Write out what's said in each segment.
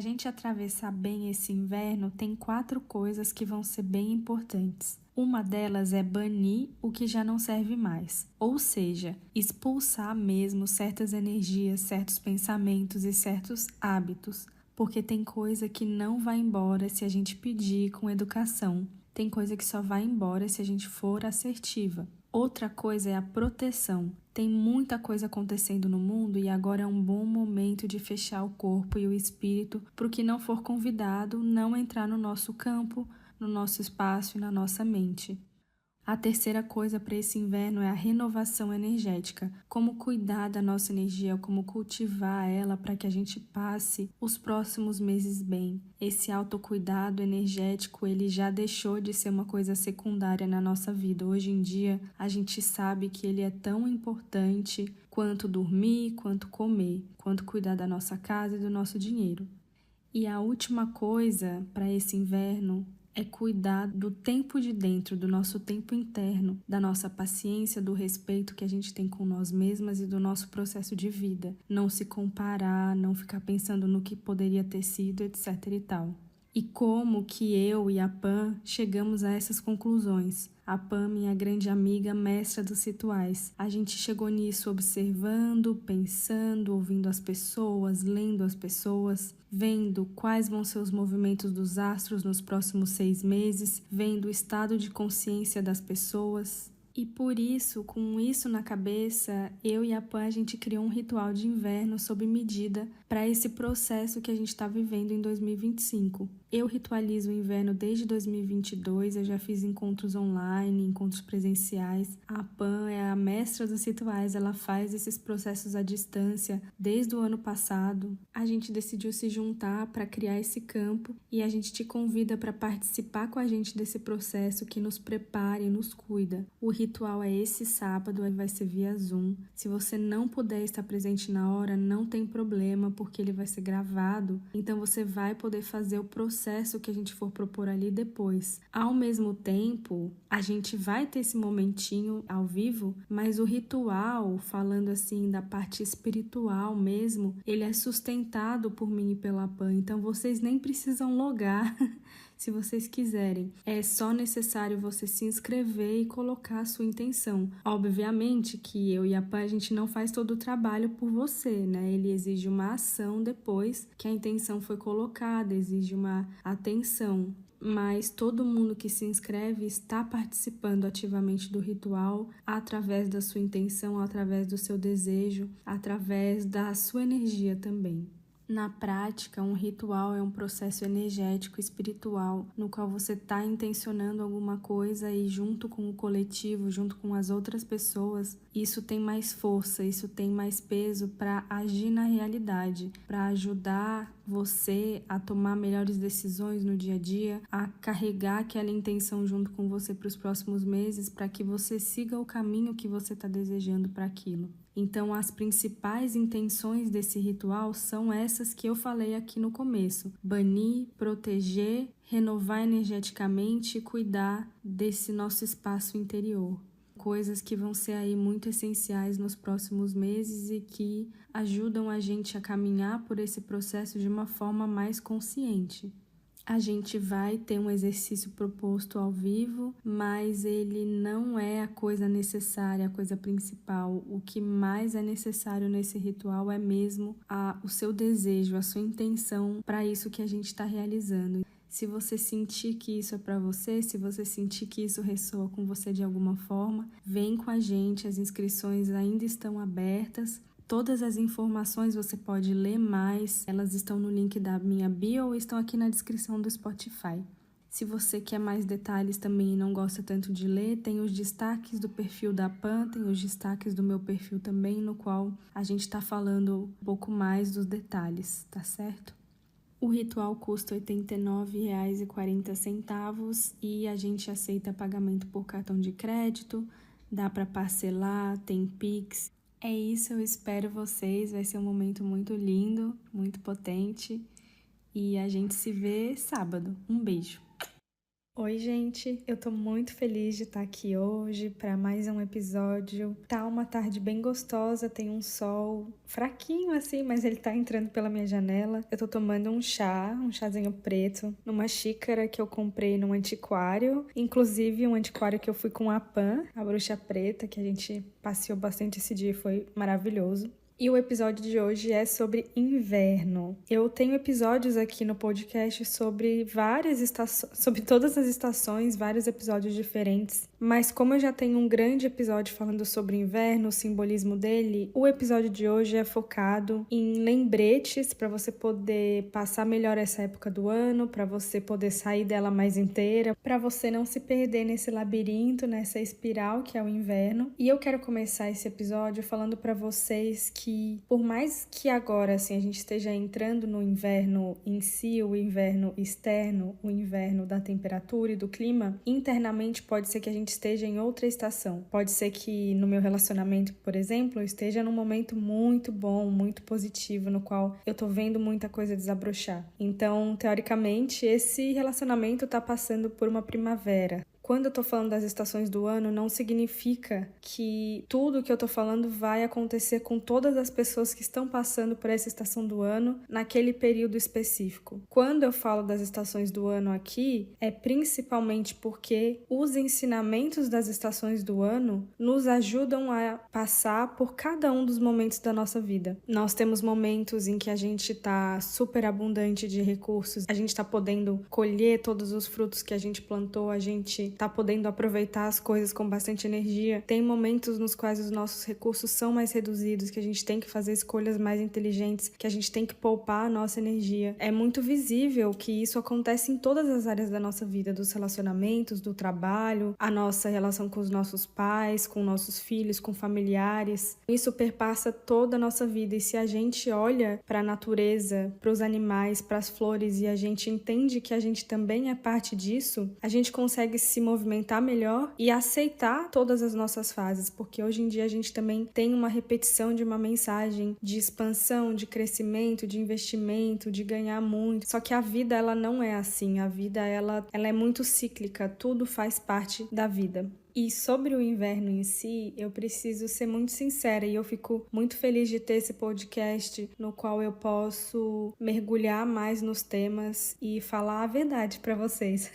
a gente atravessar bem esse inverno, tem 4 coisas que vão ser bem importantes. Uma delas é banir o que já não serve mais, ou seja, expulsar mesmo certas energias, certos pensamentos e certos hábitos, porque tem coisa que não vai embora se a gente pedir com educação, tem coisa que só vai embora se a gente for assertiva. Outra coisa é a proteção. Tem muita coisa acontecendo no mundo e agora é um bom momento de fechar o corpo e o espírito para o que não for convidado não entrar no nosso campo, no nosso espaço e na nossa mente. A terceira coisa para esse inverno é a renovação energética. Como cuidar da nossa energia, como cultivar ela para que a gente passe os próximos meses bem. Esse autocuidado energético, ele já deixou de ser uma coisa secundária na nossa vida. Hoje em dia, a gente sabe que ele é tão importante quanto dormir, quanto comer, quanto cuidar da nossa casa e do nosso dinheiro. E a última coisa para esse inverno é cuidar do tempo de dentro, do nosso tempo interno, da nossa paciência, do respeito que a gente tem com nós mesmas e do nosso processo de vida. Não se comparar, não ficar pensando no que poderia ter sido, etc e tal. E como que eu e a Pam chegamos a essas conclusões? A Pam, minha grande amiga, mestra dos rituais. A gente chegou nisso observando, pensando, ouvindo as pessoas, lendo as pessoas, vendo quais vão ser os movimentos dos astros nos próximos 6 meses, vendo o estado de consciência das pessoas. E por isso, com isso na cabeça, eu e a Pam, a gente criou um ritual de inverno sob medida para esse processo que a gente está vivendo em 2025. Eu ritualizo o inverno desde 2022, eu já fiz encontros online, encontros presenciais. A Pam é a mestra dos rituais, ela faz esses processos à distância desde o ano passado. A gente decidiu se juntar para criar esse campo e a gente te convida para participar com a gente desse processo que nos prepara e nos cuida. O ritual é esse sábado, vai ser via Zoom. Se você não puder estar presente na hora, não tem problema, porque ele vai ser gravado. Então você vai poder fazer o processo que a gente for propor ali depois. Ao mesmo tempo, a gente vai ter esse momentinho ao vivo, mas o ritual, falando assim da parte espiritual mesmo, ele é sustentado por mim e pela Pam. Então vocês nem precisam logar. Se vocês quiserem, é só necessário você se inscrever e colocar a sua intenção. Obviamente que eu e a Pam, a gente não faz todo o trabalho por você, né? Ele exige uma ação depois que a intenção foi colocada, exige uma atenção. Mas todo mundo que se inscreve está participando ativamente do ritual através da sua intenção, através do seu desejo, através da sua energia também. Na prática, um ritual é um processo energético espiritual no qual você está intencionando alguma coisa e junto com o coletivo, junto com as outras pessoas, isso tem mais força, isso tem mais peso para agir na realidade, para ajudar você a tomar melhores decisões no dia a dia, a carregar aquela intenção junto com você para os próximos meses, para que você siga o caminho que você está desejando para aquilo. Então, as principais intenções desse ritual são essas que eu falei aqui no começo: banir, proteger, renovar energeticamente e cuidar desse nosso espaço interior. Coisas que vão ser aí muito essenciais nos próximos meses e que ajudam a gente a caminhar por esse processo de uma forma mais consciente. A gente vai ter um exercício proposto ao vivo, mas ele não é a coisa necessária, a coisa principal. O que mais é necessário nesse ritual é mesmo o seu desejo, a sua intenção para isso que a gente está realizando. Se você sentir que isso é para você, se você sentir que isso ressoa com você de alguma forma, vem com a gente, as inscrições ainda estão abertas. Todas as informações você pode ler mais, elas estão no link da minha bio ou estão aqui na descrição do Spotify. Se você quer mais detalhes também e não gosta tanto de ler, tem os destaques do perfil da Pam, tem os destaques do meu perfil também, no qual a gente está falando um pouco mais dos detalhes, tá certo? O ritual custa R$ 89,40 e a gente aceita pagamento por cartão de crédito, dá para parcelar, tem Pix. É isso, eu espero vocês, vai ser um momento muito lindo, muito potente e a gente se vê sábado. Um beijo! Oi, gente! Eu tô muito feliz de estar aqui hoje para mais um episódio. Tá uma tarde bem gostosa, tem um sol fraquinho assim, mas ele tá entrando pela minha janela. Eu tô tomando um chazinho preto, numa xícara que eu comprei num antiquário, inclusive um antiquário que eu fui com a Pan, a bruxa preta, que a gente passeou bastante esse dia e foi maravilhoso. E o episódio de hoje é sobre inverno. Eu tenho episódios aqui no podcast sobre várias estações, sobre todas as estações, vários episódios diferentes. Mas como eu já tenho um grande episódio falando sobre o inverno, o simbolismo dele, o episódio de hoje é focado em lembretes para você poder passar melhor essa época do ano, para você poder sair dela mais inteira, para você não se perder nesse labirinto, nessa espiral que é o inverno. E eu quero começar esse episódio falando para vocês que por mais que agora assim a gente esteja entrando no inverno em si, o inverno externo, o inverno da temperatura e do clima, internamente pode ser que a gente esteja em outra estação. Pode ser que no meu relacionamento, por exemplo, eu esteja num momento muito bom, muito positivo, no qual eu tô vendo muita coisa desabrochar. Então, teoricamente, esse relacionamento tá passando por uma primavera. Quando eu tô falando das estações do ano, não significa que tudo que eu tô falando vai acontecer com todas as pessoas que estão passando por essa estação do ano naquele período específico. Quando eu falo das estações do ano aqui, é principalmente porque os ensinamentos das estações do ano nos ajudam a passar por cada um dos momentos da nossa vida. Nós temos momentos em que a gente tá super abundante de recursos, a gente tá podendo colher todos os frutos que a gente plantou, a gente tá podendo aproveitar as coisas com bastante energia. Tem momentos nos quais os nossos recursos são mais reduzidos, que a gente tem que fazer escolhas mais inteligentes, que a gente tem que poupar a nossa energia. É muito visível que isso acontece em todas as áreas da nossa vida, dos relacionamentos, do trabalho, a nossa relação com os nossos pais, com nossos filhos, com familiares. Isso perpassa toda a nossa vida e se a gente olha para a natureza, para os animais, para as flores e a gente entende que a gente também é parte disso, a gente consegue se movimentar melhor e aceitar todas as nossas fases, porque hoje em dia a gente também tem uma repetição de uma mensagem de expansão, de crescimento, de investimento, de ganhar muito. Só que a vida ela não é assim, a vida ela é muito cíclica, tudo faz parte da vida. E sobre o inverno em si, eu preciso ser muito sincera e eu fico muito feliz de ter esse podcast no qual eu posso mergulhar mais nos temas e falar a verdade para vocês.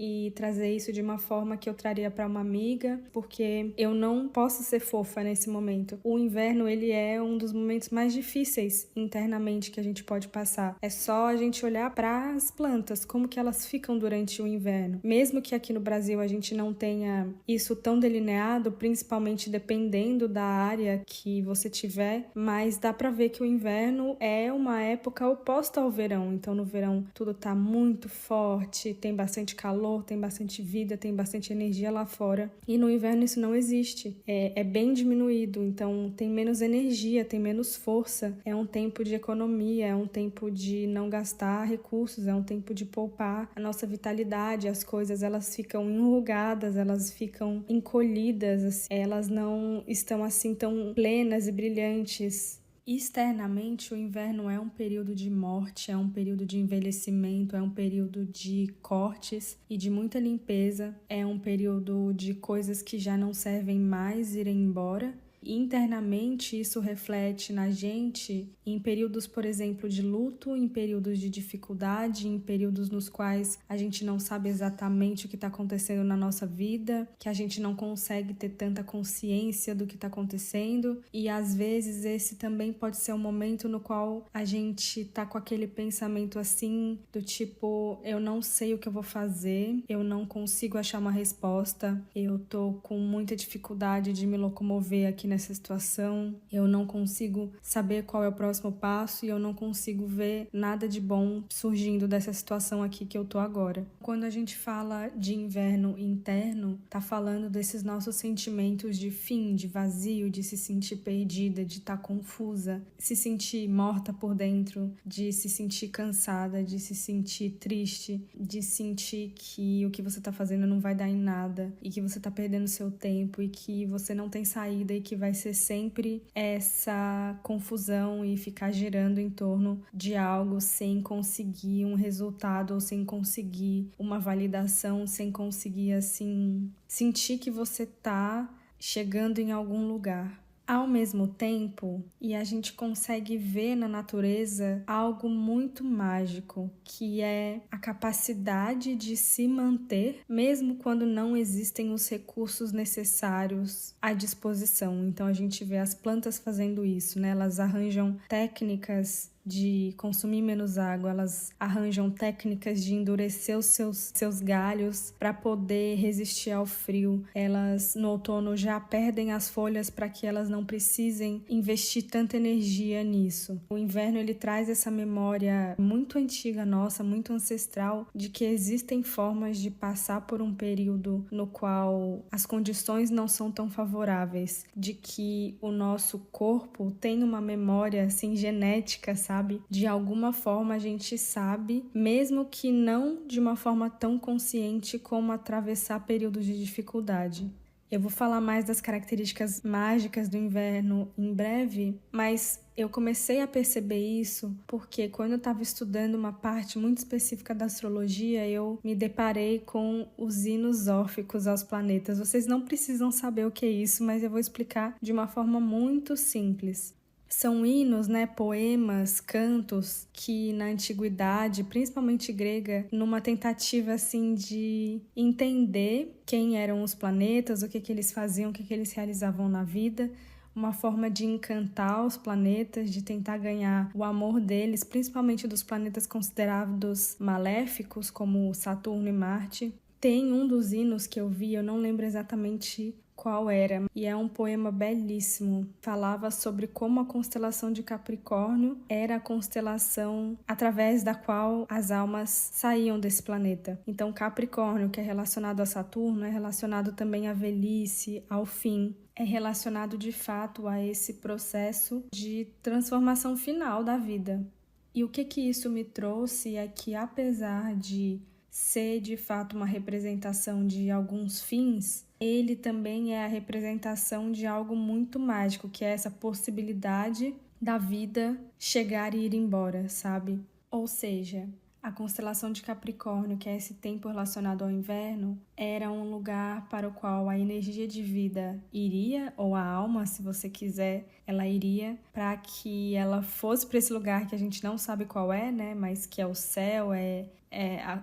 E trazer isso de uma forma que eu traria para uma amiga, porque eu não posso ser fofa nesse momento. O inverno, ele é um dos momentos mais difíceis internamente que a gente pode passar. É só a gente olhar para as plantas, como que elas ficam durante o inverno. Mesmo que aqui no Brasil a gente não tenha isso tão delineado, principalmente dependendo da área que você tiver, mas dá para ver que o inverno é uma época oposta ao verão. Então no verão tudo tá muito forte, tem bastante calor, tem bastante vida, tem bastante energia lá fora. E no inverno isso não existe. É bem diminuído, então tem menos energia, tem menos força. É um tempo de economia, é um tempo de não gastar recursos, é um tempo de poupar a nossa vitalidade. As coisas elas ficam enrugadas, elas ficam encolhidas, elas não estão assim tão plenas e brilhantes. Externamente, o inverno é um período de morte, é um período de envelhecimento, é um período de cortes e de muita limpeza, é um período de coisas que já não servem mais irem embora. Internamente, isso reflete na gente em períodos, por exemplo, de luto, em períodos de dificuldade, em períodos nos quais a gente não sabe exatamente o que está acontecendo na nossa vida, que a gente não consegue ter tanta consciência do que está acontecendo. E às vezes esse também pode ser um momento no qual a gente tá com aquele pensamento assim, do tipo, eu não sei o que eu vou fazer, eu não consigo achar uma resposta, eu tô com muita dificuldade de me locomover aqui nessa situação, eu não consigo saber qual é o próximo passo e eu não consigo ver nada de bom surgindo dessa situação aqui que eu tô agora. Quando a gente fala de inverno interno, tá falando desses nossos sentimentos de fim, de vazio, de se sentir perdida, de estar confusa, se sentir morta por dentro, de se sentir cansada, de se sentir triste, de sentir que o que você tá fazendo não vai dar em nada e que você tá perdendo seu tempo e que você não tem saída e que vai ser sempre essa confusão e ficar girando em torno de algo sem conseguir um resultado ou sem conseguir uma validação, sem conseguir, assim, sentir que você tá chegando em algum lugar. Ao mesmo tempo, e a gente consegue ver na natureza algo muito mágico, que é a capacidade de se manter, mesmo quando não existem os recursos necessários à disposição. Então a gente vê as plantas fazendo isso, né? Elas arranjam técnicas de consumir menos água, elas arranjam técnicas de endurecer os seus galhos para poder resistir ao frio. Elas no outono já perdem as folhas para que elas não precisem investir tanta energia nisso. O inverno ele traz essa memória muito antiga nossa, muito ancestral, de que existem formas de passar por um período no qual as condições não são tão favoráveis, de que o nosso corpo tem uma memória assim genética, sabe? De alguma forma a gente sabe, mesmo que não de uma forma tão consciente, como atravessar períodos de dificuldade. Eu vou falar mais das características mágicas do inverno em breve, mas eu comecei a perceber isso porque quando eu estava estudando uma parte muito específica da astrologia, eu me deparei com os hinos órficos aos planetas. Vocês não precisam saber o que é isso, mas eu vou explicar de uma forma muito simples. São hinos, né, poemas, cantos que na antiguidade, principalmente grega, numa tentativa assim de entender quem eram os planetas, o que eles faziam, o que eles realizavam na vida, uma forma de encantar os planetas, de tentar ganhar o amor deles, principalmente dos planetas considerados maléficos, como Saturno e Marte. Tem um dos hinos que eu vi, eu não lembro exatamente qual era, e é um poema belíssimo. Falava sobre como a constelação de Capricórnio era a constelação através da qual as almas saíam desse planeta. Então Capricórnio, que é relacionado a Saturno, é relacionado também à velhice, ao fim. É relacionado de fato a esse processo de transformação final da vida. E o que isso me trouxe é que, apesar de ser de fato uma representação de alguns fins, ele também é a representação de algo muito mágico, que é essa possibilidade da vida chegar e ir embora, sabe? Ou seja, a constelação de Capricórnio, que é esse tempo relacionado ao inverno, era um lugar para o qual a energia de vida iria, ou a alma, se você quiser, ela iria, para que ela fosse para esse lugar que a gente não sabe qual é, né? Mas que é o céu,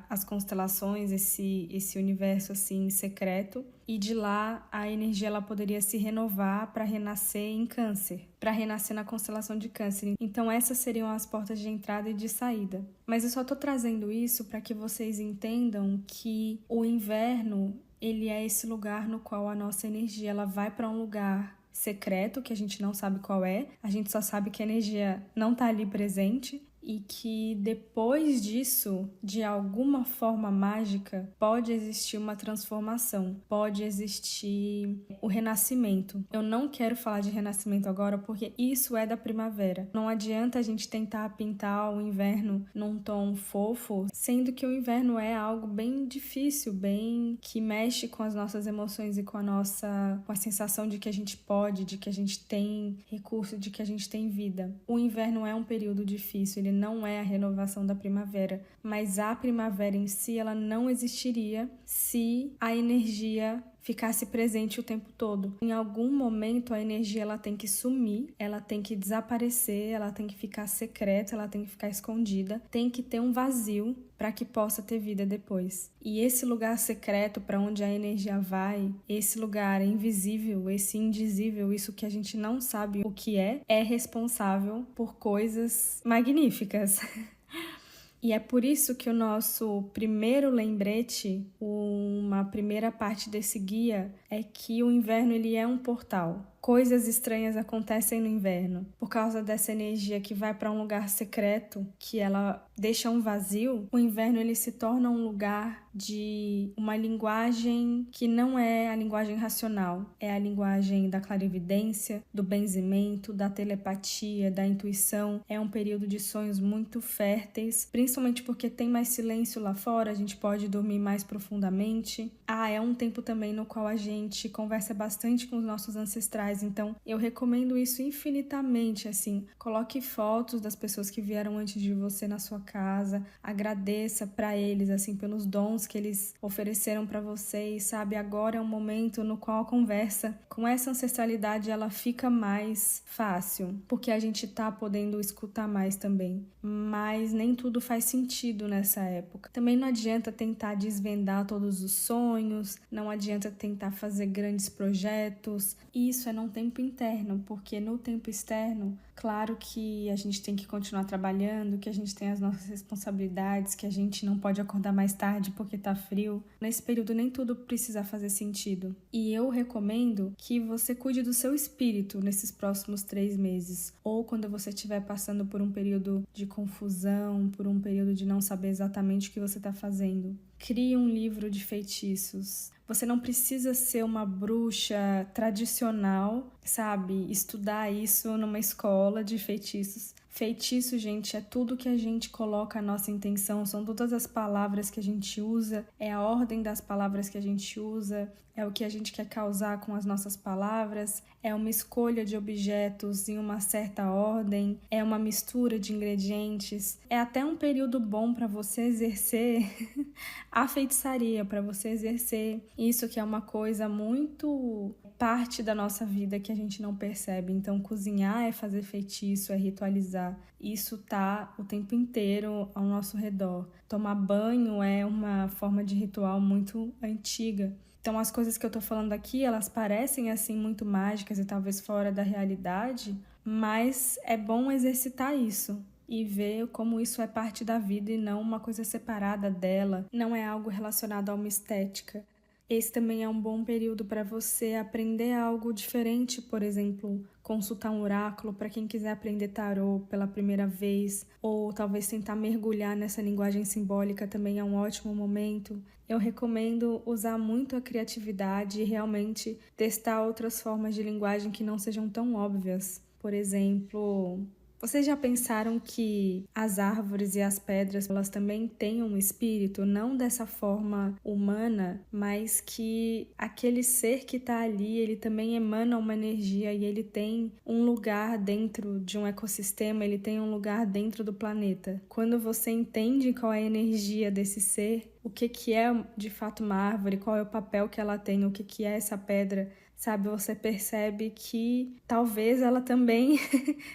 as constelações, esse universo assim secreto, e de lá a energia ela poderia se renovar para renascer em Câncer, para renascer na constelação de Câncer. Então essas seriam as portas de entrada e de saída. Mas eu só estou trazendo isso para que vocês entendam que o inverno ele é esse lugar no qual a nossa energia ela vai para um lugar secreto que a gente não sabe qual é, a gente só sabe que a energia não está ali presente. E que depois disso, de alguma forma mágica, pode existir uma transformação, pode existir o renascimento. Eu não quero falar de renascimento agora porque isso é da primavera. Não adianta a gente tentar pintar o inverno num tom fofo, sendo que o inverno é algo bem difícil, bem que mexe com as nossas emoções e com a sensação de que a gente pode, de que a gente tem recurso, de que a gente tem vida. O inverno é um período difícil, ele não é a renovação da primavera, mas a primavera em si ela não existiria se a energia ficasse presente o tempo todo. Em algum momento a energia ela tem que sumir, ela tem que desaparecer, ela tem que ficar secreta, ela tem que ficar escondida, tem que ter um vazio para que possa ter vida depois. E esse lugar secreto para onde a energia vai, esse lugar invisível, esse indizível, isso que a gente não sabe o que é responsável por coisas magníficas. E é por isso que o nosso primeiro lembrete, uma primeira parte desse guia, é que o inverno ele é um portal. Coisas estranhas acontecem no inverno. Por causa dessa energia que vai para um lugar secreto, que ela deixa um vazio, o inverno ele se torna um lugar de uma linguagem que não é a linguagem racional. É a linguagem da clarividência, do benzimento, da telepatia, da intuição. É um período de sonhos muito férteis, principalmente porque tem mais silêncio lá fora, a gente pode dormir mais profundamente. É um tempo também no qual a gente conversa bastante com os nossos ancestrais atrás. Então, eu recomendo isso infinitamente, assim. Coloque fotos das pessoas que vieram antes de você na sua casa, agradeça para eles, assim, pelos dons que eles ofereceram para você e, sabe, agora é um momento no qual a conversa com essa ancestralidade, ela fica mais fácil, porque a gente tá podendo escutar mais também. Mas nem tudo faz sentido nessa época. Também não adianta tentar desvendar todos os sonhos, não adianta tentar fazer grandes projetos. Isso é num tempo interno, porque no tempo externo, claro que a gente tem que continuar trabalhando, que a gente tem as nossas responsabilidades, que a gente não pode acordar mais tarde porque tá frio. Nesse período nem tudo precisa fazer sentido. E eu recomendo que você cuide do seu espírito nesses próximos 3 meses. Ou quando você estiver passando por um período de confusão, por um período de não saber exatamente o que você tá fazendo. Crie um livro de feitiços. Você não precisa ser uma bruxa tradicional, sabe? Estudar isso numa escola de feitiços. Feitiço, gente, é tudo que a gente coloca a nossa intenção, são todas as palavras que a gente usa, é a ordem das palavras que a gente usa, é o que a gente quer causar com as nossas palavras, é uma escolha de objetos em uma certa ordem, é uma mistura de ingredientes, é até um período bom para você exercer a feitiçaria, para você exercer isso que é uma coisa muito parte da nossa vida que a gente não percebe. Então, cozinhar é fazer feitiço, é ritualizar. Isso tá o tempo inteiro ao nosso redor. Tomar banho é uma forma de ritual muito antiga. Então, as coisas que eu tô falando aqui, elas parecem assim muito mágicas e talvez fora da realidade, mas é bom exercitar isso e ver como isso é parte da vida e não uma coisa separada dela, não é algo relacionado a uma estética. Esse também é um bom período para você aprender algo diferente, por exemplo, consultar um oráculo para quem quiser aprender tarô pela primeira vez, ou talvez tentar mergulhar nessa linguagem simbólica também é um ótimo momento. Eu recomendo usar muito a criatividade e realmente testar outras formas de linguagem que não sejam tão óbvias. Por exemplo, vocês já pensaram que as árvores e as pedras, elas também têm um espírito, não dessa forma humana, mas que aquele ser que está ali, ele também emana uma energia e ele tem um lugar dentro de um ecossistema, ele tem um lugar dentro do planeta. Quando você entende qual é a energia desse ser, o que é de fato uma árvore, qual é o papel que ela tem, o que é essa pedra, sabe, você percebe que talvez ela também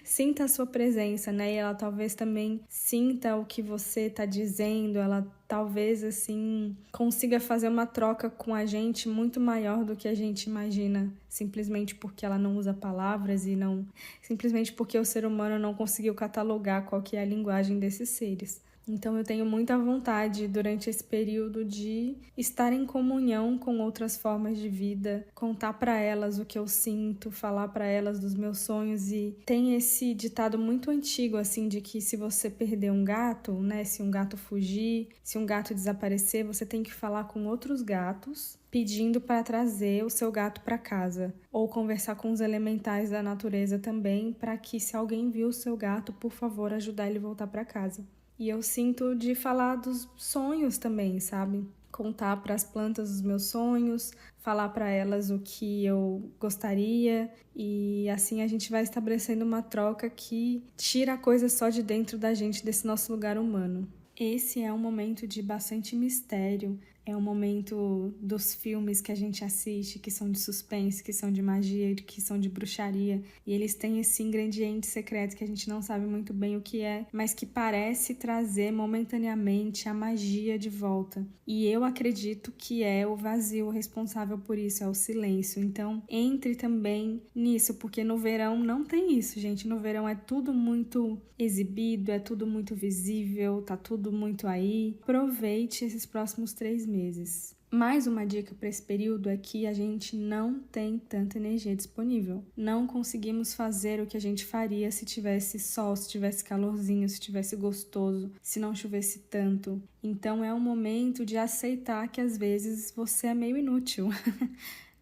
sinta a sua presença, né? E ela talvez também sinta o que você está dizendo, ela talvez, assim, consiga fazer uma troca com a gente muito maior do que a gente imagina, simplesmente porque ela não usa palavras e não... simplesmente porque o ser humano não conseguiu catalogar qual que é a linguagem desses seres. Então eu tenho muita vontade durante esse período de estar em comunhão com outras formas de vida, contar para elas o que eu sinto, falar para elas dos meus sonhos. E tem esse ditado muito antigo assim de que se você perder um gato, né, se um gato fugir, se um gato desaparecer, você tem que falar com outros gatos pedindo para trazer o seu gato para casa, ou conversar com os elementais da natureza também, para que se alguém viu o seu gato, por favor, ajudar ele a voltar para casa. E eu sinto de falar dos sonhos também, sabe? Contar para as plantas os meus sonhos, falar para elas o que eu gostaria, e assim a gente vai estabelecendo uma troca que tira a coisa só de dentro da gente, desse nosso lugar humano. Esse é um momento de bastante mistério, é um momento dos filmes que a gente assiste, que são de suspense, que são de magia, que são de bruxaria, e eles têm esse ingrediente secreto que a gente não sabe muito bem o que é, mas que parece trazer momentaneamente a magia de volta. E eu acredito que é o vazio responsável por isso, é o silêncio. Então, entre também nisso, porque no verão não tem isso, gente. No verão é tudo muito exibido, é tudo muito visível, tá tudo muito aí. Aproveite esses próximos 3 meses. Mais uma dica para esse período é que a gente não tem tanta energia disponível. Não conseguimos fazer o que a gente faria se tivesse sol, se tivesse calorzinho, se tivesse gostoso, se não chovesse tanto. Então é um momento de aceitar que às vezes você é meio inútil.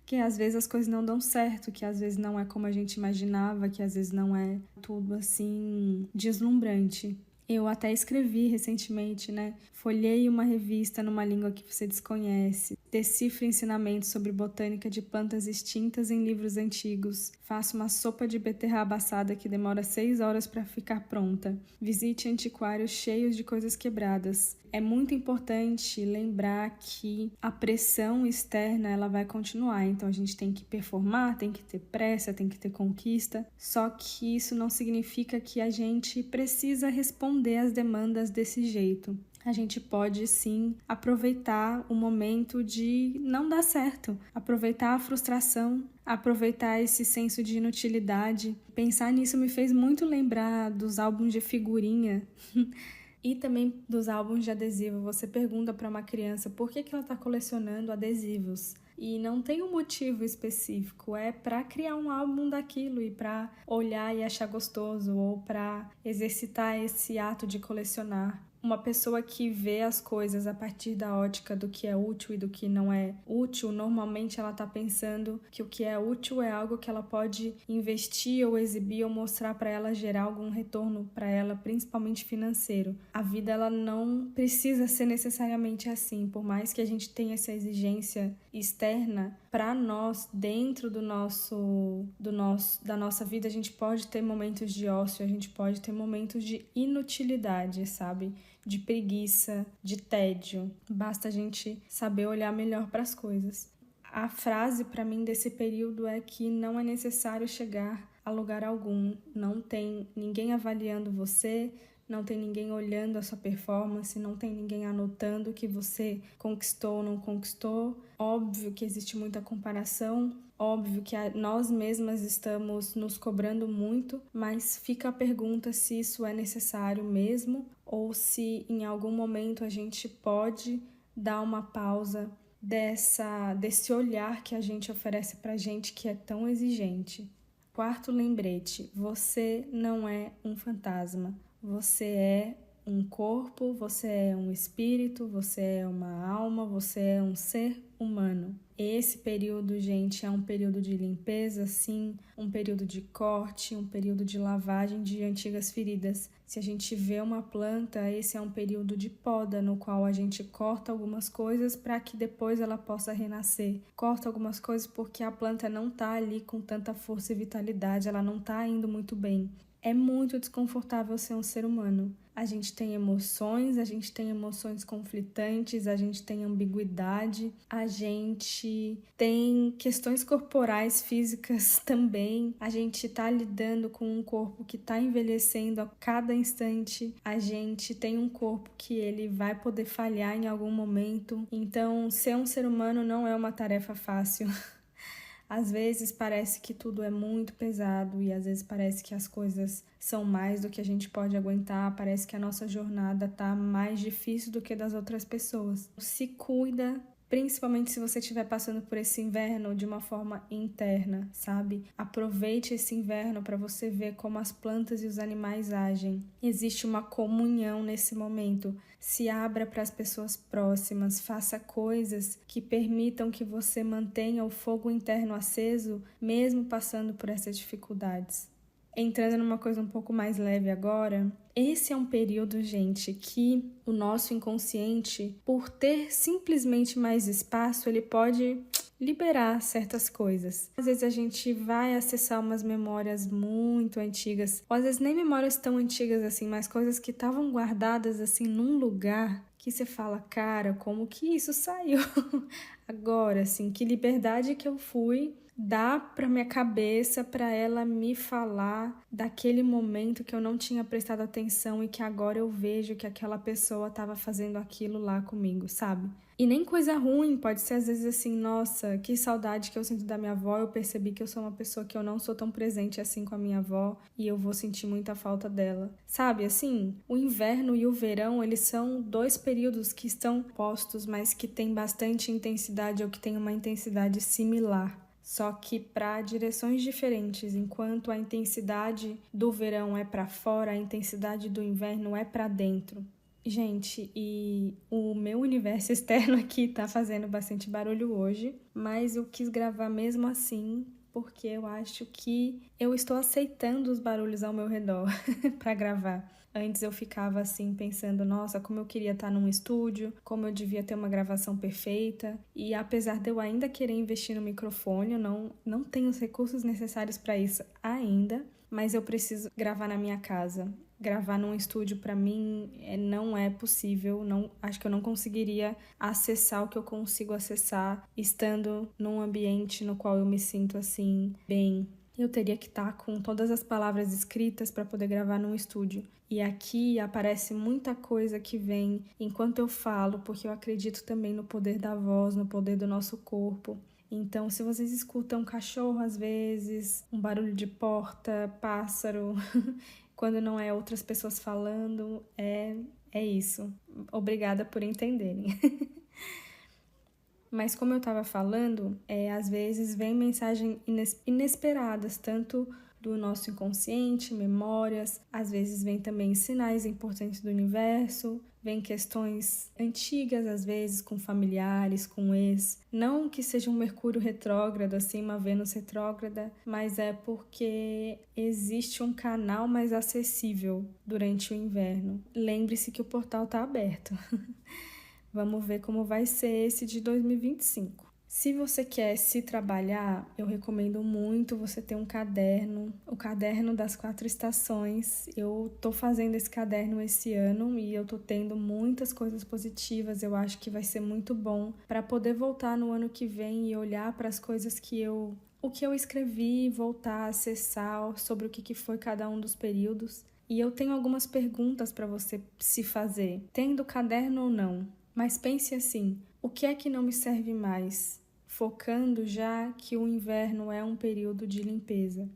Que às vezes as coisas não dão certo, que às vezes não é como a gente imaginava, que às vezes não é tudo assim deslumbrante. Eu até escrevi recentemente, né? Folheie uma revista numa língua que você desconhece. Decifre ensinamentos sobre botânica de plantas extintas em livros antigos. Faça uma sopa de beterraba assada que demora 6 horas para ficar pronta. Visite antiquários cheios de coisas quebradas. É muito importante lembrar que a pressão externa ela vai continuar. Então a gente tem que performar, tem que ter pressa, tem que ter conquista. Só que isso não significa que a gente precisa responder às demandas desse jeito. A gente pode sim aproveitar o momento de não dar certo, aproveitar a frustração, aproveitar esse senso de inutilidade. Pensar nisso me fez muito lembrar dos álbuns de figurinha e também dos álbuns de adesivo. Você pergunta para uma criança por que ela está colecionando adesivos. E não tem um motivo específico, é para criar um álbum daquilo e para olhar e achar gostoso ou para exercitar esse ato de colecionar. Uma pessoa que vê as coisas a partir da ótica do que é útil e do que não é útil, normalmente ela está pensando que o que é útil é algo que ela pode investir ou exibir ou mostrar para ela, gerar algum retorno para ela, principalmente financeiro. A vida ela não precisa ser necessariamente assim, por mais que a gente tenha essa exigência externa, para nós, dentro da nossa vida, a gente pode ter momentos de ócio, a gente pode ter momentos de inutilidade, sabe? De preguiça, de tédio. Basta a gente saber olhar melhor para as coisas. A frase para mim desse período é que não é necessário chegar a lugar algum. Não tem ninguém avaliando você, não tem ninguém olhando a sua performance, não tem ninguém anotando o que você conquistou ou não conquistou. Óbvio que existe muita comparação, óbvio que nós mesmas estamos nos cobrando muito, mas fica a pergunta se isso é necessário mesmo ou se em algum momento a gente pode dar uma pausa desse olhar que a gente oferece pra gente que é tão exigente. Quarto lembrete, você não é um fantasma. Você é um corpo, você é um espírito, você é uma alma, você é um ser humano. Esse período, gente, é um período de limpeza, sim, um período de corte, um período de lavagem de antigas feridas. Se a gente vê uma planta, esse é um período de poda, no qual a gente corta algumas coisas para que depois ela possa renascer. Corta algumas coisas porque a planta não está ali com tanta força e vitalidade, ela não está indo muito bem. É muito desconfortável ser um ser humano. A gente tem emoções conflitantes, a gente tem ambiguidade, a gente tem questões corporais, físicas também. A gente tá lidando com um corpo que tá envelhecendo a cada instante. A gente tem um corpo que ele vai poder falhar em algum momento. Então, ser um ser humano não é uma tarefa fácil. Às vezes parece que tudo é muito pesado e às vezes parece que as coisas são mais do que a gente pode aguentar, parece que a nossa jornada tá mais difícil do que das outras pessoas. Se cuida, principalmente se você estiver passando por esse inverno de uma forma interna, sabe? Aproveite esse inverno para você ver como as plantas e os animais agem. Existe uma comunhão nesse momento. Se abra para as pessoas próximas, faça coisas que permitam que você mantenha o fogo interno aceso, mesmo passando por essas dificuldades. Entrando numa coisa um pouco mais leve agora, esse é um período, gente, que o nosso inconsciente, por ter simplesmente mais espaço, ele pode liberar certas coisas. Às vezes a gente vai acessar umas memórias muito antigas, ou às vezes nem memórias tão antigas assim, mas coisas que estavam guardadas assim num lugar que você fala, cara, como que isso saiu agora, assim, que liberdade que eu fui dar para minha cabeça, para ela me falar daquele momento que eu não tinha prestado atenção e que agora eu vejo que aquela pessoa estava fazendo aquilo lá comigo, sabe? E nem coisa ruim, pode ser às vezes assim, nossa, que saudade que eu sinto da minha avó, eu percebi que eu sou uma pessoa que eu não sou tão presente assim com a minha avó e eu vou sentir muita falta dela. Sabe, assim, o inverno e o verão, eles são 2 períodos que estão postos, mas que têm bastante intensidade ou que têm uma intensidade similar. Só que para direções diferentes. Enquanto a intensidade do verão é para fora, a intensidade do inverno é para dentro. Gente, e o meu universo externo aqui tá fazendo bastante barulho hoje, mas eu quis gravar mesmo assim, porque eu acho que eu estou aceitando os barulhos ao meu redor para gravar. Antes eu ficava assim pensando, nossa, como eu queria estar num estúdio, como eu devia ter uma gravação perfeita. E apesar de eu ainda querer investir no microfone, eu não tenho os recursos necessários para isso ainda, mas eu preciso gravar na minha casa. Gravar num estúdio para mim não é possível, acho que eu não conseguiria acessar o que eu consigo acessar estando num ambiente no qual eu me sinto assim, bem. Eu teria que estar com todas as palavras escritas para poder gravar num estúdio. E aqui aparece muita coisa que vem enquanto eu falo, porque eu acredito também no poder da voz, no poder do nosso corpo. Então, se vocês escutam um cachorro às vezes, um barulho de porta, pássaro, quando não é outras pessoas falando, é isso. Obrigada por entenderem. Mas como eu estava falando, às vezes vem mensagens inesperadas, tanto do nosso inconsciente, memórias, às vezes vem também sinais importantes do universo, vem questões antigas, às vezes com familiares, com ex. Não que seja um Mercúrio retrógrado, assim, uma Vênus retrógrada, mas é porque existe um canal mais acessível durante o inverno. Lembre-se que o portal está aberto. Vamos ver como vai ser esse de 2025. Se você quer se trabalhar, eu recomendo muito você ter um caderno, o caderno das 4 estações. Eu tô fazendo esse caderno esse ano e eu tô tendo muitas coisas positivas. Eu acho que vai ser muito bom para poder voltar no ano que vem e olhar para as coisas o que eu escrevi, voltar a acessar sobre o que foi cada um dos períodos. E eu tenho algumas perguntas para você se fazer, tendo caderno ou não. Mas pense assim, o que é que não me serve mais? Focando já que o inverno é um período de limpeza.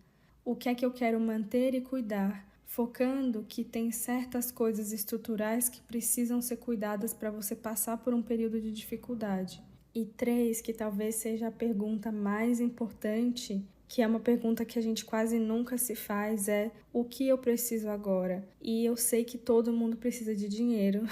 O que é que eu quero manter e cuidar? Focando que tem certas coisas estruturais que precisam ser cuidadas para você passar por um período de dificuldade. E 3, que talvez seja a pergunta mais importante, que é uma pergunta que a gente quase nunca se faz, é o que eu preciso agora? E eu sei que todo mundo precisa de dinheiro.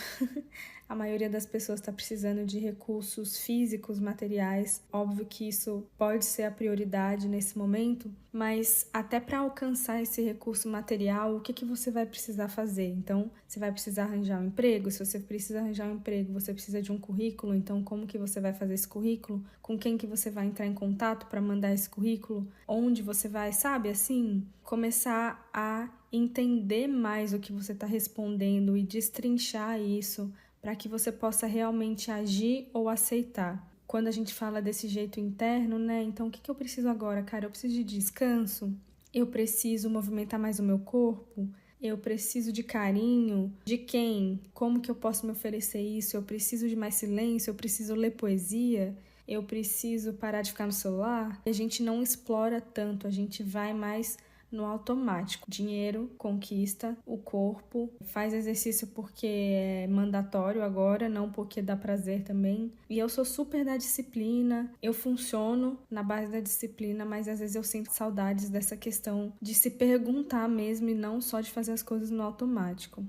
A maioria das pessoas está precisando de recursos físicos, materiais. Óbvio que isso pode ser a prioridade nesse momento, mas até para alcançar esse recurso material, o que você vai precisar fazer? Então, você vai precisar arranjar um emprego? Se você precisa arranjar um emprego, você precisa de um currículo. Então, como que você vai fazer esse currículo? Com quem que você vai entrar em contato para mandar esse currículo? Onde você vai, sabe, assim, começar a entender mais o que você está respondendo e destrinchar isso, para que você possa realmente agir ou aceitar. Quando a gente fala desse jeito interno, né? Então, o que eu preciso agora, cara? Eu preciso de descanso? Eu preciso movimentar mais o meu corpo? Eu preciso de carinho? De quem? Como que eu posso me oferecer isso? Eu preciso de mais silêncio? Eu preciso ler poesia? Eu preciso parar de ficar no celular? A gente não explora tanto, a gente vai mais no automático. Dinheiro conquista o corpo, faz exercício porque é mandatório agora, não porque dá prazer também. E eu sou super da disciplina, eu funciono na base da disciplina, mas às vezes eu sinto saudades dessa questão de se perguntar mesmo e não só de fazer as coisas no automático.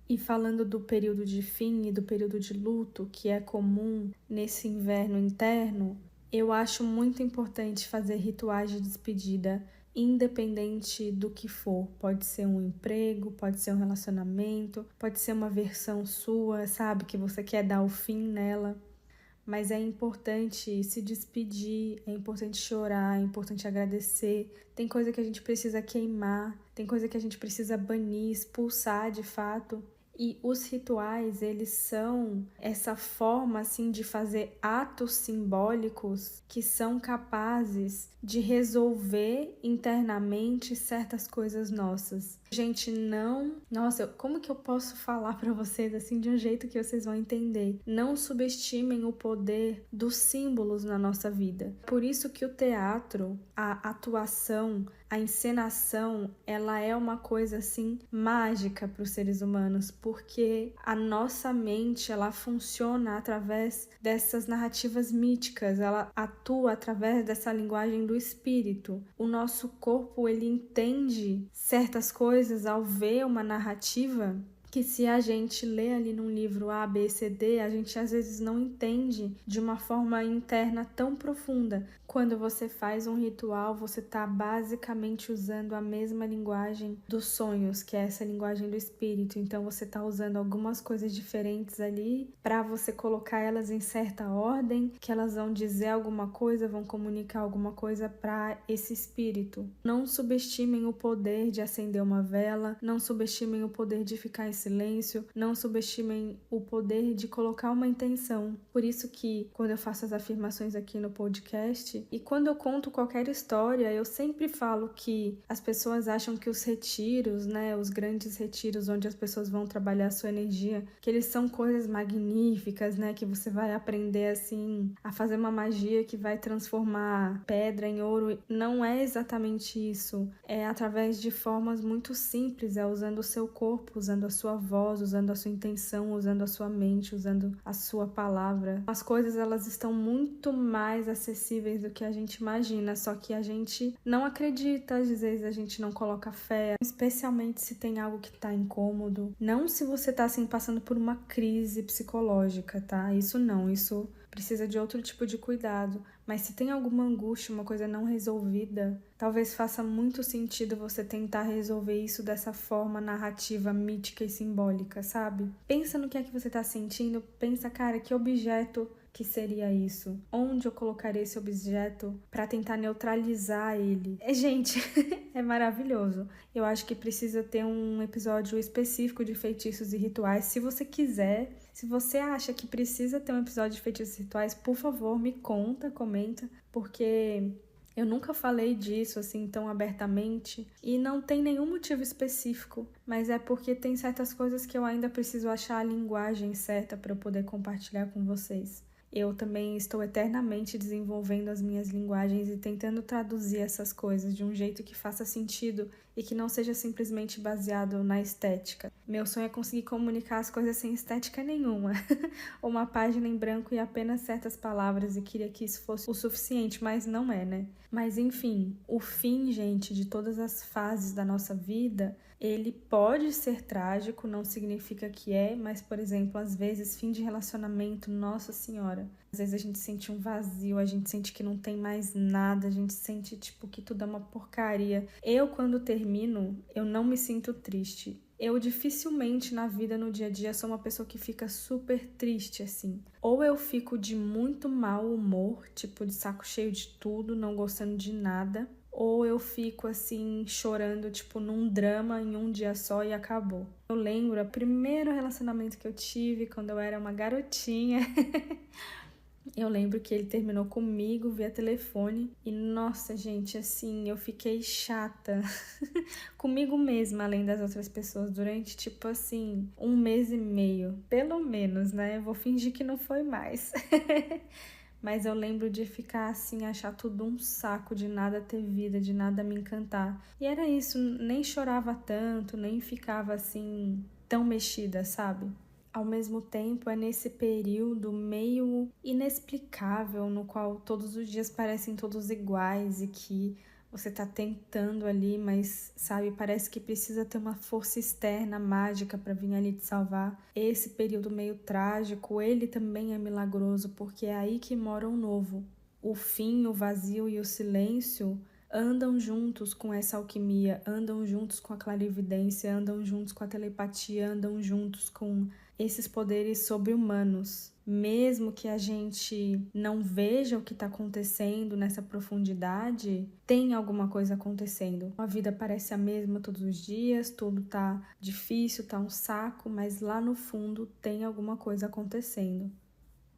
E falando do período de fim e do período de luto, que é comum nesse inverno interno, eu acho muito importante fazer rituais de despedida, independente do que for. Pode ser um emprego, pode ser um relacionamento, pode ser uma versão sua, sabe, que você quer dar o fim nela. Mas é importante se despedir, é importante chorar, é importante agradecer. Tem coisa que a gente precisa queimar, tem coisa que a gente precisa banir, expulsar de fato. E os rituais, eles são essa forma assim de fazer atos simbólicos que são capazes de resolver internamente certas coisas nossas. Gente, nossa, como que eu posso falar para vocês assim de um jeito que vocês vão entender? Não subestimem o poder dos símbolos na nossa vida. Por isso que o teatro, a atuação, a encenação, ela é uma coisa assim mágica para os seres humanos, porque a nossa mente, ela funciona através dessas narrativas míticas, ela atua através dessa linguagem do espírito. O nosso corpo, ele entende certas coisas ao ver uma narrativa que se a gente lê ali num livro A, B, C, D, a gente às vezes não entende de uma forma interna tão profunda Quando você faz um ritual, você está basicamente usando a mesma linguagem dos sonhos, que é essa linguagem do espírito. Então você está usando algumas coisas diferentes ali para você colocar elas em certa ordem, que elas vão dizer alguma coisa, vão comunicar alguma coisa para esse espírito. Não subestimem o poder de acender uma vela, não subestimem o poder de ficar em silêncio, não subestimem o poder de colocar uma intenção. Por isso que quando eu faço as afirmações aqui no podcast, e quando eu conto qualquer história, eu sempre falo que as pessoas acham que os retiros, né, os grandes retiros onde as pessoas vão trabalhar a sua energia, que eles são coisas magníficas, né, que você vai aprender assim a fazer uma magia que vai transformar pedra em ouro. Não é exatamente isso. É através de formas muito simples, é usando o seu corpo, usando a sua voz, usando a sua intenção, usando a sua mente, usando a sua palavra. As coisas, elas estão muito mais acessíveis do que a gente imagina, só que a gente não acredita, às vezes a gente não coloca fé, especialmente se tem algo que tá incômodo. Não se você tá assim passando por uma crise psicológica, tá? Isso não, isso precisa de outro tipo de cuidado. Mas se tem alguma angústia, uma coisa não resolvida, talvez faça muito sentido você tentar resolver isso dessa forma narrativa, mítica e simbólica, sabe? Pensa no que é que você tá sentindo, pensa, cara, que objeto que seria isso? Onde eu colocaria esse objeto para tentar neutralizar ele? Gente, é maravilhoso. Eu acho que precisa ter um episódio específico de feitiços e rituais. Se você quiser, se você acha que precisa ter um episódio de feitiços e rituais, por favor, me conta, comenta, porque eu nunca falei disso assim tão abertamente e não tem nenhum motivo específico, mas é porque tem certas coisas que eu ainda preciso achar a linguagem certa para eu poder compartilhar com vocês. Eu também estou eternamente desenvolvendo as minhas linguagens e tentando traduzir essas coisas de um jeito que faça sentido e que não seja simplesmente baseado na estética. Meu sonho é conseguir comunicar as coisas sem estética nenhuma. Uma página em branco e apenas certas palavras, e queria que isso fosse o suficiente, mas não é, né? Mas enfim, o fim, gente, de todas as fases da nossa vida, ele pode ser trágico, não significa que é, mas, por exemplo, às vezes, fim de relacionamento, nossa senhora, às vezes a gente sente um vazio, a gente sente que não tem mais nada, a gente sente, tipo, que tudo é uma porcaria. Eu, quando termino, eu não me sinto triste. Eu dificilmente na vida, no dia a dia, sou uma pessoa que fica super triste, assim. Ou eu fico de muito mau humor, tipo, de saco cheio de tudo, não gostando de nada. Ou eu fico, assim, chorando, tipo, num drama em um dia só e acabou. Eu lembro o primeiro relacionamento que eu tive quando eu era uma garotinha. Eu lembro que ele terminou comigo via telefone e, nossa, gente, assim, eu fiquei chata comigo mesma, além das outras pessoas, durante, tipo assim, 1 mês e meio, pelo menos, né? Eu vou fingir que não foi mais. Mas eu lembro de ficar assim, achar tudo um saco, de nada ter vida, de nada me encantar. E era isso, nem chorava tanto, nem ficava assim, tão mexida, sabe? Ao mesmo tempo, é nesse período meio inexplicável, no qual todos os dias parecem todos iguais e que você tá tentando ali, mas, sabe, parece que precisa ter uma força externa, mágica para vir ali te salvar. Esse período meio trágico, ele também é milagroso, porque é aí que mora o novo. O fim, o vazio e o silêncio andam juntos com essa alquimia, andam juntos com a clarividência, andam juntos com a telepatia, andam juntos com esses poderes sobre-humanos. Mesmo que a gente não veja o que está acontecendo nessa profundidade, tem alguma coisa acontecendo. A vida parece a mesma todos os dias, tudo tá difícil, tá um saco, mas lá no fundo tem alguma coisa acontecendo.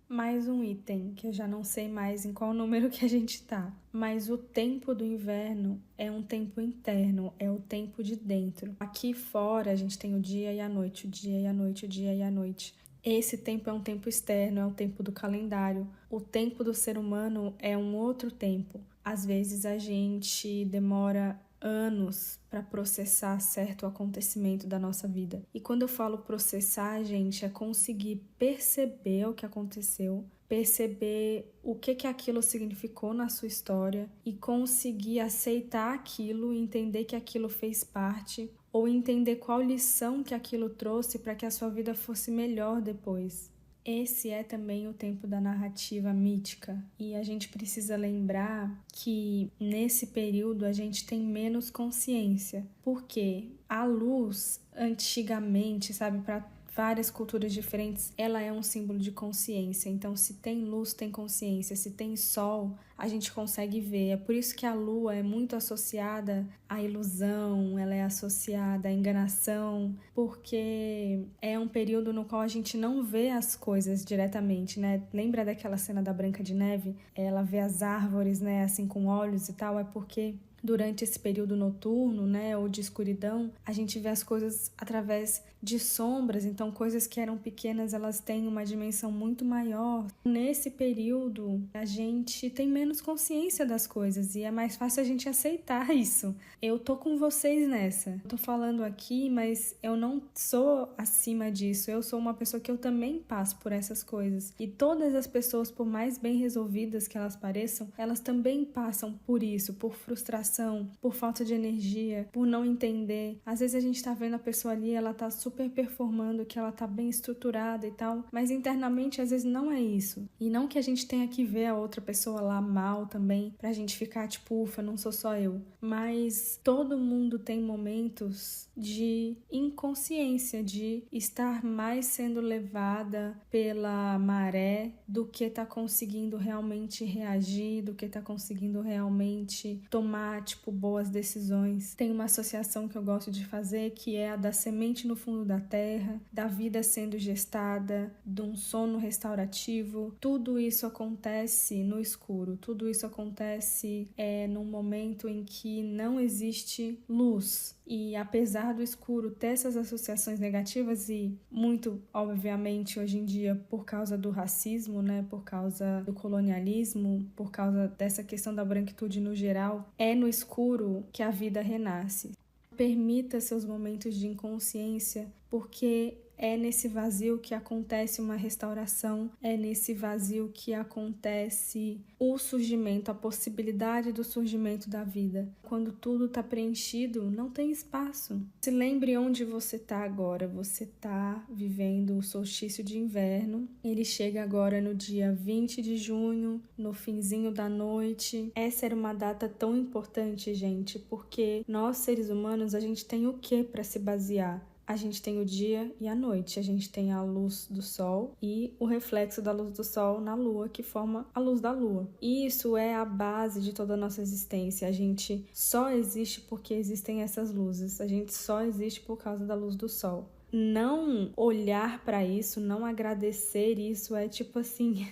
Mais um item, que eu já não sei mais em qual número que a gente tá. Mas o tempo do inverno é um tempo interno, é o tempo de dentro. Aqui fora a gente tem o dia e a noite, o dia e a noite, o dia e a noite. Esse tempo é um tempo externo, é o tempo do calendário. O tempo do ser humano é um outro tempo. Às vezes a gente demora anos para processar certo acontecimento da nossa vida. E quando eu falo processar, gente, é conseguir perceber o que aconteceu, perceber o que aquilo significou na sua história e conseguir aceitar aquilo, entender que aquilo fez parte, ou entender qual lição que aquilo trouxe para que a sua vida fosse melhor depois. Esse é também o tempo da narrativa mítica, e a gente precisa lembrar que nesse período a gente tem menos consciência, porque a luz antigamente, sabe, para várias culturas diferentes, ela é um símbolo de consciência. Então, se tem luz, tem consciência. Se tem sol, a gente consegue ver. É por isso que a lua é muito associada à ilusão, ela é associada à enganação, porque é um período no qual a gente não vê as coisas diretamente, né? Lembra daquela cena da Branca de Neve? Ela vê as árvores, né, assim, com olhos e tal. É porque durante esse período noturno, né, ou de escuridão, a gente vê as coisas através de sombras, então coisas que eram pequenas, elas têm uma dimensão muito maior. Nesse período, a gente tem menos consciência das coisas e é mais fácil a gente aceitar isso. Eu tô com vocês nessa. Eu tô falando aqui, mas eu não sou acima disso. Eu sou uma pessoa que eu também passo por essas coisas. E todas as pessoas, por mais bem resolvidas que elas pareçam, elas também passam por isso, por frustração, por falta de energia, por não entender. Às vezes a gente tá vendo a pessoa ali, ela tá super performando, que ela tá bem estruturada e tal, mas internamente às vezes não é isso. E não que a gente tenha que ver a outra pessoa lá mal também, pra gente ficar tipo, ufa, não sou só eu. Mas todo mundo tem momentos de inconsciência, de estar mais sendo levada pela maré do que tá conseguindo realmente reagir, do que tá conseguindo realmente tomar, tipo, boas decisões. Tem uma associação que eu gosto de fazer, que é a da semente no fundo da terra, da vida sendo gestada, de um sono restaurativo. Tudo isso acontece no escuro, tudo isso acontece num momento em que não existe luz. E apesar do escuro ter essas associações negativas, e muito, obviamente, hoje em dia, por causa do racismo, né, por causa do colonialismo, por causa dessa questão da branquitude no geral, é no escuro que a vida renasce. Permita seus momentos de inconsciência, porque é nesse vazio que acontece uma restauração, é nesse vazio que acontece o surgimento, a possibilidade do surgimento da vida. Quando tudo está preenchido, não tem espaço. Se lembre onde você está agora. Você está vivendo o solstício de inverno. Ele chega agora no dia 20 de junho, no finzinho da noite. Essa era uma data tão importante, gente, porque nós, seres humanos, a gente tem o que para se basear? A gente tem o dia e a noite, a gente tem a luz do sol e o reflexo da luz do sol na lua, que forma a luz da lua. E isso é a base de toda a nossa existência. A gente só existe porque existem essas luzes, a gente só existe por causa da luz do sol. Não olhar para isso, não agradecer isso é tipo assim...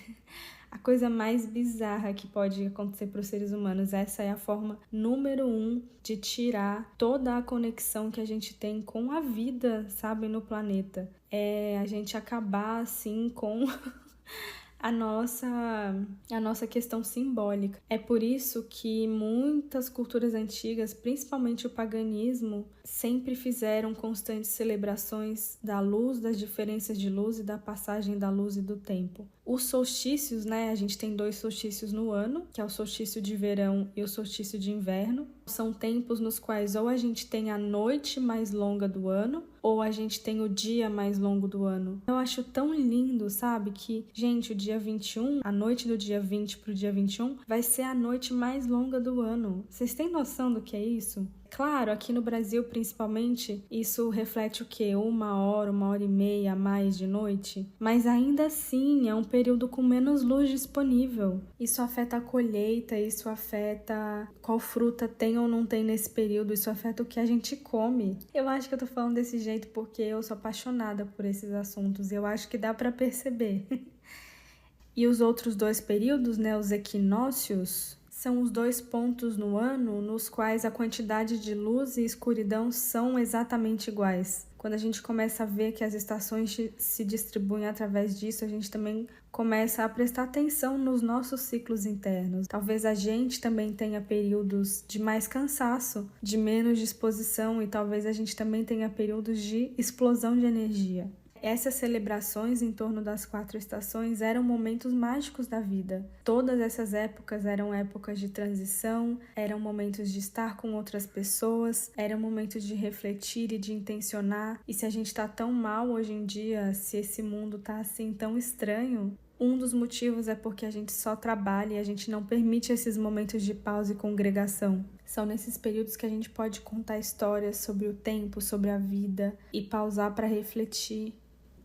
a coisa mais bizarra que pode acontecer para os seres humanos. Essa é a forma número 1 de tirar toda a conexão que a gente tem com a vida, sabe, no planeta. É a gente acabar, assim, com a nossa questão simbólica. É por isso que muitas culturas antigas, principalmente o paganismo, sempre fizeram constantes celebrações da luz, das diferenças de luz e da passagem da luz e do tempo. Os solstícios, né? A gente tem 2 solstícios no ano, que é o solstício de verão e o solstício de inverno. São tempos nos quais ou a gente tem a noite mais longa do ano, ou a gente tem o dia mais longo do ano. Eu acho tão lindo, sabe? Que, gente, o dia 21, a noite do dia 20 pro dia 21, vai ser a noite mais longa do ano. Vocês têm noção do que é isso? Claro, aqui no Brasil, principalmente, isso reflete o quê? 1 hora, 1h30 a mais de noite? Mas ainda assim, é um período com menos luz disponível. Isso afeta a colheita, isso afeta qual fruta tem ou não tem nesse período, isso afeta o que a gente come. Eu acho que eu tô falando desse jeito porque eu sou apaixonada por esses assuntos e eu acho que dá pra perceber. E os outros 2 períodos, né, os equinócios, são os 2 pontos no ano nos quais a quantidade de luz e escuridão são exatamente iguais. Quando a gente começa a ver que as estações se distribuem através disso, a gente também começa a prestar atenção nos nossos ciclos internos. Talvez a gente também tenha períodos de mais cansaço, de menos disposição, e talvez a gente também tenha períodos de explosão de energia. essas celebrações em torno das 4 estações eram momentos mágicos da vida. Todas essas épocas eram épocas de transição, eram momentos de estar com outras pessoas, eram momentos de refletir e de intencionar. E se a gente tá tão mal hoje em dia, se esse mundo tá assim tão estranho, um dos motivos é porque a gente só trabalha e a gente não permite esses momentos de pausa e congregação. São nesses períodos que a gente pode contar histórias sobre o tempo, sobre a vida e pausar para refletir.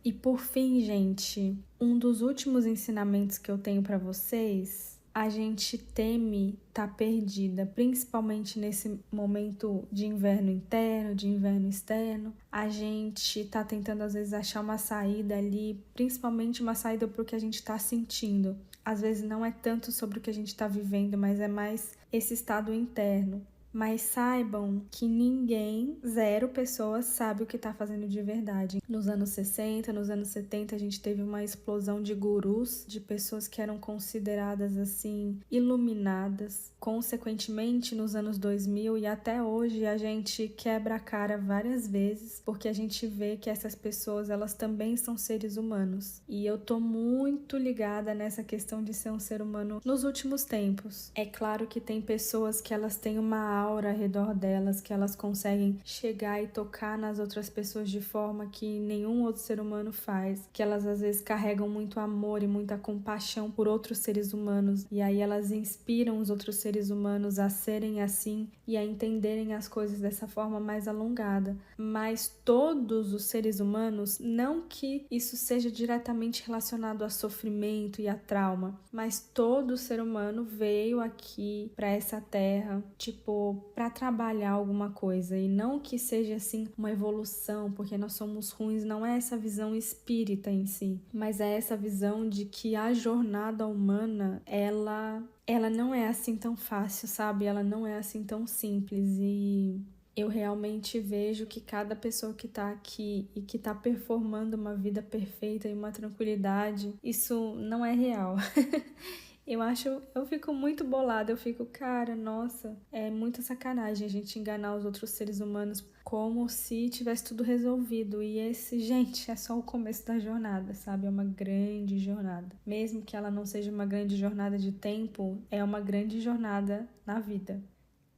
E por fim, gente, um dos últimos ensinamentos que eu tenho para vocês: a gente teme estar perdida, principalmente nesse momento de inverno interno, de inverno externo. A gente tá tentando às vezes achar uma saída ali, principalmente uma saída pro que a gente tá sentindo. Às vezes não é tanto sobre o que a gente tá vivendo, mas é mais esse estado interno. Mas saibam que ninguém, 0 pessoas, sabe o que está fazendo de verdade. Nos anos 60, nos anos 70, a gente teve uma explosão de gurus, de pessoas que eram consideradas assim, iluminadas. Consequentemente, nos anos 2000 e até hoje, a gente quebra a cara várias vezes, porque a gente vê que essas pessoas, elas também são seres humanos. E eu tô muito ligada nessa questão de ser um ser humano nos últimos tempos. É claro que tem pessoas que elas têm uma aura ao redor delas, que elas conseguem chegar e tocar nas outras pessoas de forma que nenhum outro ser humano faz, que elas às vezes carregam muito amor e muita compaixão por outros seres humanos, e aí elas inspiram os outros seres humanos a serem assim e a entenderem as coisas dessa forma mais alongada. Mas todos os seres humanos, não que isso seja diretamente relacionado a sofrimento e a trauma, mas todo ser humano veio aqui para essa terra, para trabalhar alguma coisa, e não que seja assim uma evolução, porque nós somos ruins, não é essa visão espírita em si, mas é essa visão de que a jornada humana, ela não é assim tão fácil, sabe? Ela não é assim tão simples, e eu realmente vejo que cada pessoa que tá aqui e que tá performando uma vida perfeita e uma tranquilidade, isso não é real. Eu fico muito bolada, eu fico, cara, nossa, é muita sacanagem a gente enganar os outros seres humanos como se tivesse tudo resolvido. E gente, é só o começo da jornada, sabe? É uma grande jornada. Mesmo que ela não seja uma grande jornada de tempo, é uma grande jornada na vida.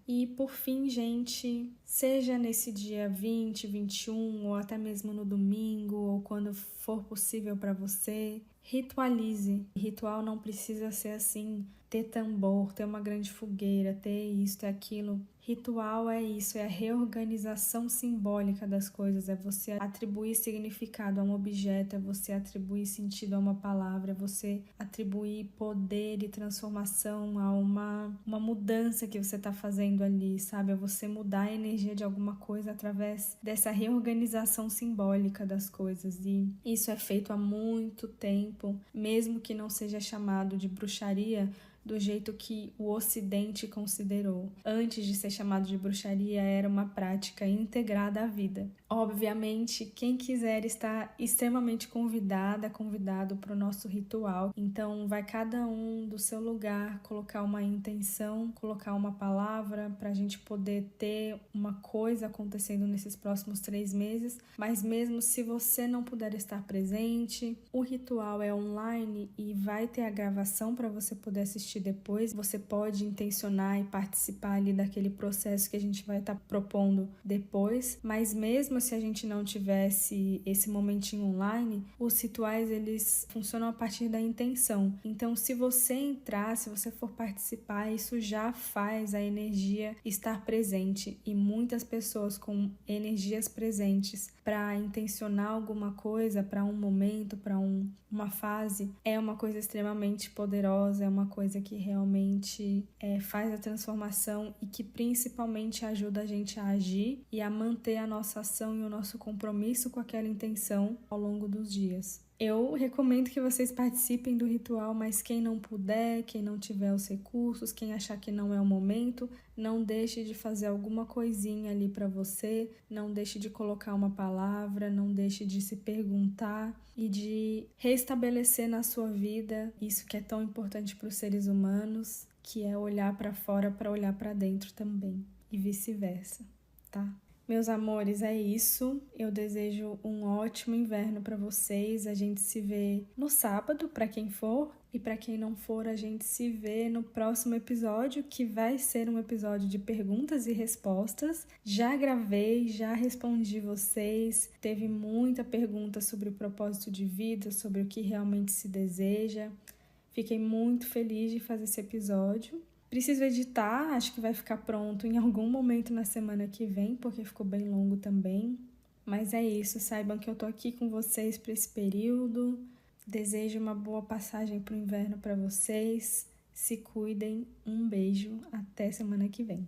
E por fim, gente, seja nesse dia 20, 21, ou até mesmo no domingo, ou quando for possível para você, ritualize. Ritual não precisa ser assim, ter tambor, ter uma grande fogueira, ter isso, ter aquilo. Ritual é isso, é a reorganização simbólica das coisas, é você atribuir significado a um objeto, é você atribuir sentido a uma palavra, é você atribuir poder e transformação a uma mudança que você está fazendo ali, sabe? É você mudar a energia de alguma coisa através dessa reorganização simbólica das coisas. E isso é feito há muito tempo, mesmo que não seja chamado de bruxaria, do jeito que o Ocidente considerou. Antes de ser chamado de bruxaria, era uma prática integrada à vida. Obviamente, quem quiser está extremamente convidado para o nosso ritual. Então, vai cada um do seu lugar colocar uma intenção, colocar uma palavra para a gente poder ter uma coisa acontecendo nesses próximos 3 meses. Mas mesmo se você não puder estar presente, o ritual é online e vai ter a gravação para você poder assistir depois. Você pode intencionar e participar ali daquele processo que a gente vai estar propondo depois. Mas mesmo se a gente não tivesse esse momentinho online, os rituais, eles funcionam a partir da intenção. Então, se você entrar, se você for participar, isso já faz a energia estar presente. E muitas pessoas com energias presentes para intencionar alguma coisa, para um momento, para uma fase, é uma coisa extremamente poderosa, é uma coisa que realmente faz a transformação e que principalmente ajuda a gente a agir e a manter a nossa ação e o nosso compromisso com aquela intenção ao longo dos dias. Eu recomendo que vocês participem do ritual, mas quem não puder, quem não tiver os recursos, quem achar que não é o momento, não deixe de fazer alguma coisinha ali para você, não deixe de colocar uma palavra, não deixe de se perguntar e de restabelecer na sua vida isso que é tão importante para os seres humanos, que é olhar para fora para olhar para dentro também, e vice-versa, tá? Meus amores, é isso. Eu desejo um ótimo inverno para vocês. A gente se vê no sábado, para quem for, e para quem não for, a gente se vê no próximo episódio, que vai ser um episódio de perguntas e respostas. Já gravei, já respondi vocês. Teve muita pergunta sobre o propósito de vida, sobre o que realmente se deseja. Fiquei muito feliz de fazer esse episódio. Preciso editar, acho que vai ficar pronto em algum momento na semana que vem, porque ficou bem longo também. Mas é isso, saibam que eu tô aqui com vocês para esse período. Desejo uma boa passagem pro inverno para vocês. Se cuidem, um beijo, até semana que vem.